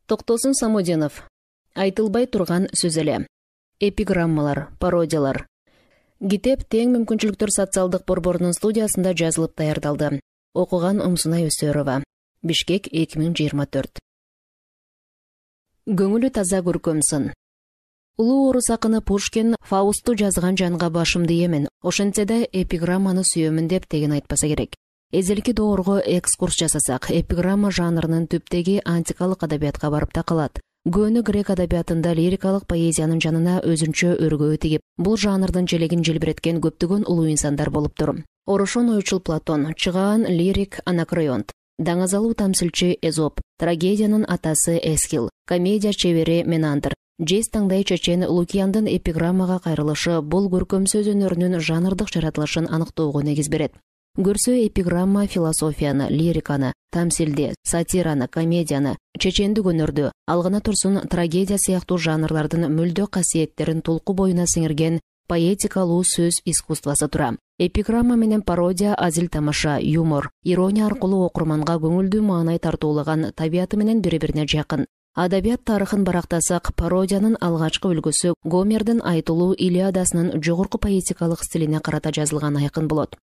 Токтосун Самодинов. Айтылбай турган сөз эле. Эпиграммалар, пародиялар. Китеп тең мүмкүнчүлүктөр социалдык борборунун студиясында жазылып даярдалды. Окуган Умсунай Өсөрова. Бишкек 2024. Көңүлү таза көркөмсүн. Улуу орус акыны Пушкин Фаусту жазган жанга башымды эмен, ошентсе да эпиграмманы сүйөмүн деп деген айтпаса керек. Эзелки доорго экскурс жасасак, эпиграмма жанрынын түптеги антикалык адабиятка барып такалат. Көөнү грек адабиятында лирикалык поэзиянын жанына өзүнчө өргөө тигип, бул жанрдын желегин желбиреткен көптөгөн улуу инсандар болуптур. Орошон ойчул Платон, чыгаан лирик Анакреонт, даңазалуу тамсылчы Эзоп, трагедиянын атасы Эсхил, комедия чебери Менандр, жез таңдай чечен Лукияндын эпиграммага кайрылышы бул көркөм сөз өнөрүнүн жанрдык жаратылышын аныктоого негиз берет. Көрсө эпиграмма философияны, лириканы, тамсилди, сатираны, комедияны, чечендик өнөрдү, алгана турсун трагедия сыяктуу жанрлардын мүлдө касиеттерин толку боюна сиңирген поэтикалуу сөз искусствосу тура. Эпиграмма менен пародия азил тамаша, юмор, ирония аркылуу окурманга көңүлдүү маанай тартуулаган табияты менен бири-бирине жакын. Адабият тарыхын барактасак, пародиянын алгачкы үлгүсү Гомердин айтылуу Илиадасынын жогорку поэтикалык стилине карата жазылган айкын болот.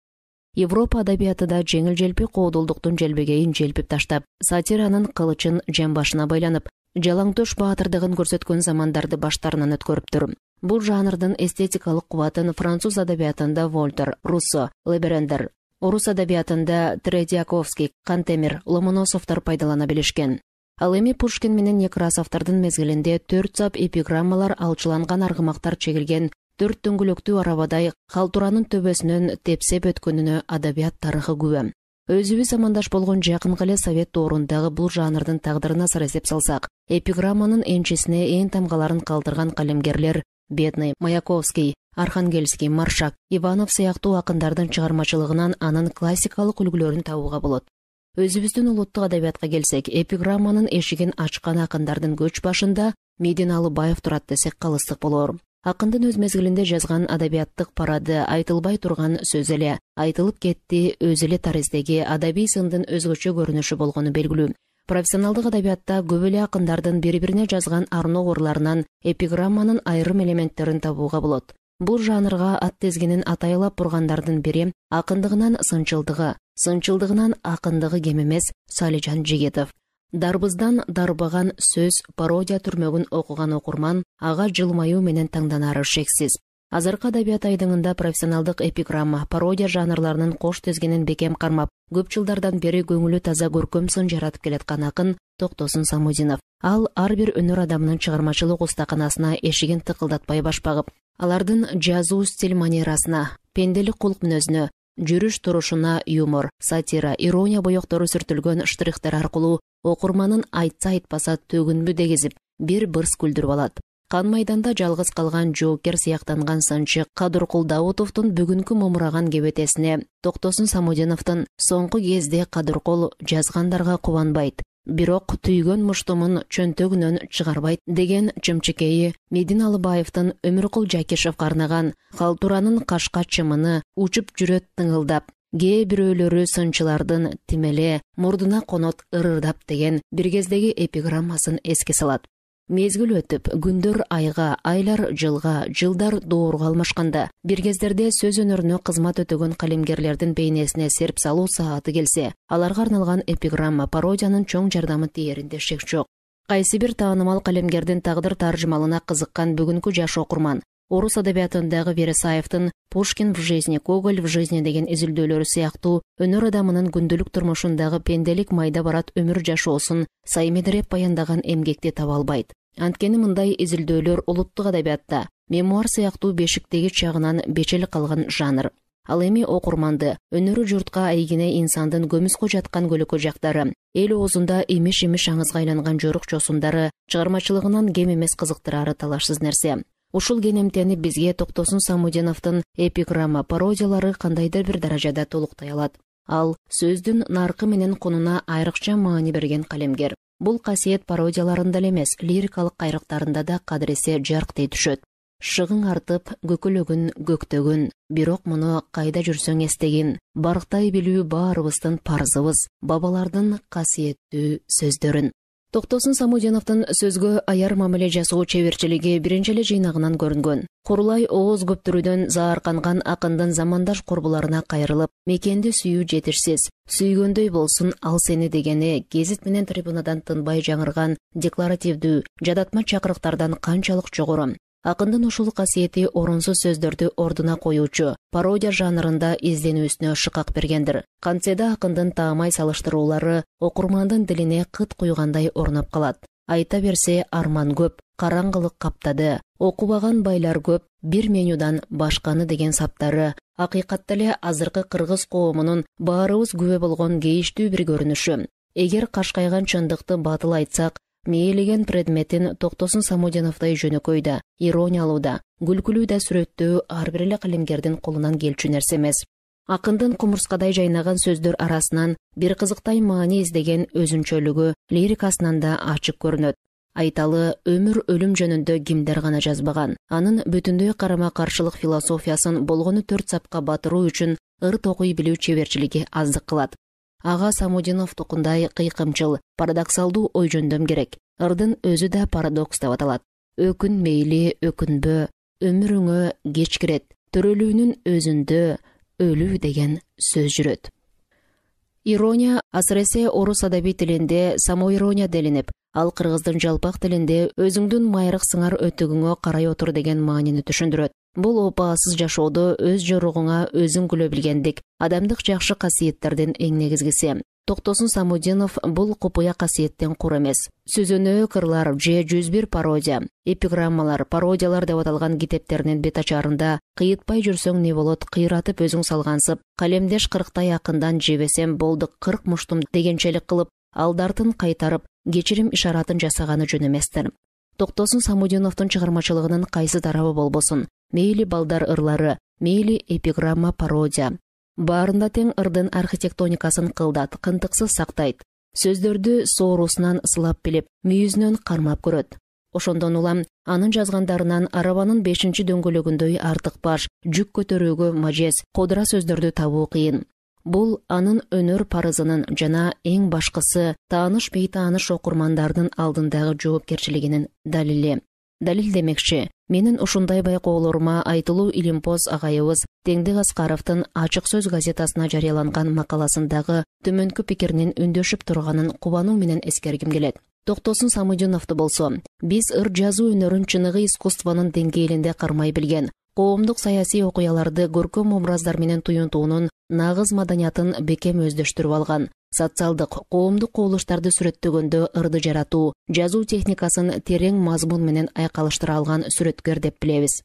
Европа адабиятында жеңил-желпи коодулдуктун желбегейин желпип таштап, сатиранын кылычын жамбашына байланып, жалаңтөш баатырдыгын көрсөткөн замандарды баштарынан өткөрүптүр. Бул жанрдын эстетикалык кубатын француз адабиятында Вольтер, Руссо, Леберендер, орус адабиятында Тредьяковский, Кантемир, Ломоносовдор пайдалана билишкен. Ал эми Пушкин менен Некрасовдордун мезгилинде 4 сап эпиграммалар алчыланган аргымактар чегилген 4 дөңгөлөктүү арабадай калтуранын төбөсүнөн тепсеп өткөнүнө адабият тарыхы күбө. Өзүбүз замандаш болгон жакынкы эле совет доорундагы бул жанрдын тагдырына сыр эсеп салсак, эпиграмманын энчисине ээн тамгаларын калтырган калемгерлер Бедный, Маяковский, Архангельский, Маршак, Иванов сыяктуу акындардын чыгармачылыгынан анын классикалык үлгүлөрүн табууга болот. Өзүбүздүн улуттук адабиятка келсек, эпиграмманын эшигин ачкан акындардын көч башында Медин Алыбаев турат десек калыстык болор. Акындын өз мезгилинде жазган адабияттык парады айтылбай турган сөз эле, айтылып кетти өз эле тариздеги адабий сындын өзгөчө көрүнүшү болгону белгилүү. Профессионалдык адабиятта көп эле акындардын бири-бирине жазган арноо орларынан эпиграмманын айрым элементтерин табууга болот. Бул жанрга ат тезгенин атайлап бургандардын бири акындыгынан сынчылдыгы, сынчылдыгынан акындыгы кем эмес Салижан Жигетов. Дарбыздан дарбаган сөз пародия түрмөгүн окуган окурман ага жылмаюу менен таңданары шексиз. Азыркы адабият айдыңында профессионалдык эпиграмма, пародия жанрларынын кош тезгенин бекем кармап, көп жылдардан бери көңүлү таза көркөм сын жаратып келаткан акын Токтосун Самодинов. Ал ар бир өнөр адамынын чыгармачылык устаканасына эшигин тыкылдатпай баш багып, алардын жазуу стиль манерасына, пенделик кулк мүнөзүнө, жүрүш турушуна юмор, сатира, ирония боектору сүртүлгөн штрихтер аркылуу окурманын айтса айтпаса төгүнбү дегизип, бир бырс күлдүрүп алат. Кан майданда жалгыз калган жоокер сыяктанган сынчы Кадыркул Даутовдун бүгүнкү момураган кебетесине Токтосун Самодиновдун соңку кезде Кадыркул жазгандарга кубанбайт, бирок түйгөн муштумун чөнтөгүнөн чыгарбайт деген чымчыкейи Медин Алыбаевдин Өмүркул Жакишевге арнаган калтуранын кашка чымыны учуп жүрөт тыңылдап, кээ бирөөлөрү сынчылардын тимеле мурдуна конот ырырдап деген бир кездеги эпиграммасын эске салат. Мезгил өтүп, күндөр айга, айлар жылга, жылдар доорго алмашканда, бир кездерде сөз өнөрүнө кызмат өтөгөн калемгерлердин бейнесине серп салуу сааты келсе, аларга арналган эпиграмма, пародиянын чоң жардамы тиеринде шек жок. Кайсы бир таанымал калемгердин тагдыр таржымалына кызыккан бүгүнкү жаш окурман, орус адабиятындагы Вересаевдин Пушкин в жизни, Гоголь в жизни деген изилдөөлөрү сыяктуу өнөр адамынын күндүлүк турмушундагы пенделик майда барат өмүр жашоосун саймедиреп баяндаган эмгекти таба албайт. Анткени мындай изилдөөлөр улуттук адабиятта мемуар сыяктуу бешиктеги чагынан бечел калган жанр. Ал эми окурманды өнөрү журтка айгине инсандын көмүскө жаткан көлөкө жактары, эл оозунда имиш-имиш аңызга айланган жорук чосундары чыгармачылыгынан кем эмес кызыктырары талашсыз нерсе. Ушул кенемтени бизге Токтосун Самодиновдун эпиграмма, пародиялары кандайдыр бир даражада толуктай алат. Ал сөздүн наркы менен конуна айрыкча маани берген калемгер. Бул касиет пародияларында эле эмес, лирикалык кайрыктарында да кадыресе жарктай түшөт. Шыгың артып, көкөлөгүн көктөгүн, бирок муну кайда жүрсөң эстегин, барктай билүү баарыбыздын парзыбыз, бабалардын касиеттүү сөздөрүн. Токтосун Самудиновдун сөзгө аяр мамиле жасоо чеберчилиги биринчи эле жыйнагынан көрүнгөн. Курулай ооз көптүрүүдөн заарканган акындын замандаш курбуларына кайрылып, мекенди сүйүү жетишсиз, сүйгөндөй болсун ал сени дегени гезит менен трибунадан тынбай жаңырган декларативдүү, жадатма чакырыктардан канчалык жогору. Акындын ушул касиети орунсуз сөздөрдү ордуна коюучу, пародия жанрында изденүүсүнө шыкак бергендир. Кантседе акындын таамай салыштыруулары окурмандын дилине кыт куйгандай орноп калат. Айта берсе арман көп, караңгылык каптады, окубаган байлар көп, бир менюдан башканы деген саптары акыйкатта эле азыркы кыргыз коомунун баарыбыз күбө болгон кейиштүү бир көрүнүшү. Эгер кашкайган чындыкты батыл айтсак, мээлеген предметин Токтосун Самудиновдой жөнөкөй да, ирониялуу да, күлкүлүү да сүрөттөө ар бир эле калемгердин колунан келчү нерсе эмес. Акындын кумурскадай жайнаган сөздөр арасынан бир кызыктай маани издеген өзүнчөлүгү лирикасынан да ачык көрүнөт. Айталы, өмүр өлүм жөнүндө кимдер гана жазбаган. Анын бүтүндөй карама-каршылык философиясын болгону 4 сапка батыруу үчүн ырт окуй билүү чеберчилиги аздык кылат. Ага Самудинов тукундай кыйкымчыл, парадоксалдуу ой жөндөм керек. Ырдын өзү да парадокс деп аталат. Өкүн мейли, өкүнбө, өмүрүңө кеч кирет, төрөлүүнүн өзүндө өлүү деген сөз жүрөт. Ирония асыресе орус адаби тилинде самоирония делинип, ал кыргыздын жалпак тилинде өзүңдүн майрык сыңар өтүгүңө карай отур деген маанини түшүндүрөт. Бул опаасыз жашоодо өз жоругуңа өзүң күлө билгендик, адамдык жакшы касиеттердин эң негизгиси. Токтосун Самудинов бул купуя касиеттен кур эмес. Сөзөнөө кырлар же 101 пародия, эпиграммалар, пародиялар деп аталган китептеринин бет ачарында кыйытпай жүрсөң не болот, кыйратып өзүң салгансып, калемдеш 40 акындан жебесем болдук 40 муштум дегенчелик кылып, алдартын кайтарып, кечирим ишаратын жасаганы жөн эместир. Токтосун Самудиновдун чыгармачылыгынын кайсы тарабы болбосун, мейли балдар ырлары, мейли эпиграмма, пародия, баарында тең ырдын архитектоникасын кылдат, кынтыксыз сактайт. Сөздөрдү соорусунан сылап билип, мүйүзүнөн кармап көрөт. Ошондон улам анын жазгандарынан арабанын 5-чи дөңгөлөгүндөй артык баш, жүк көтөрүүгө мажез, кодура сөздөрдү табуу кыйын. Бул анын өнөр парызынын жана эң башкысы тааныш бейтааныш окурмандардын алдындагы жоопкерчилигинин далили. Далил демекчи, менин ушундай байкоолорума Айтылуу Илимпоз агайыбыз Теңдик Аскаровдун Ачык сөз газетасына жарыяланган макаласындагы төмөнкү пикиринин үндөшүп турганын кубануу менен эскергим келет. Токтосун Самудиновду болсо, биз ыр жазуу өнөрүн чыныгы искусствонун деңгээлинде кармай билген, коомдук саясий окуяларды көркөм образдар менен туюнтуунун нагыз маданиятын бекем өздөштүрүп алган, социалдык, коомдук кубулуштарды сүрөттөгөндө ырды жаратуу, жазуу техникасын терең мазмун менен айкалыштыра алган сүрөткөр деп билебиз.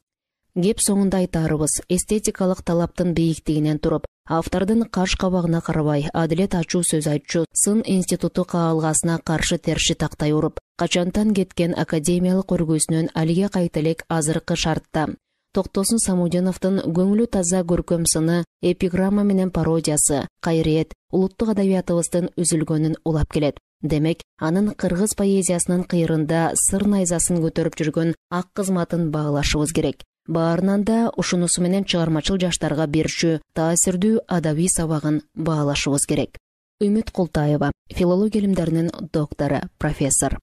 Кеп соңунда айтарыбыз, эстетикалык талаптын бийиктигинен туруп, автордун каш кабагына карабай, адилет ачуу сөз айтчу, сын институту каалгасына каршы терши тактай уруп, качантан кеткен академиялык өргүүсүнөн алиге кайта элек азыркы шартта. Токтосун Самудиновдун көңүлү таза көркөм сыны, эпиграмма менен пародиясы, кайрет, улуттук адабиятыбыздын үзүлгөнүн улап келет. Демек, анын кыргыз поэзиясынын кыйрында сыр найзасын көтөрүп жүргөн ак кызматын баалашыбыз керек. Баарынан да ушунусу менен чыгармачыл жаштарга берчү таасирдүү адабий сабагын баалашыбыз керек. Үмүт Култаева, филология илимдеринин доктору, профессор.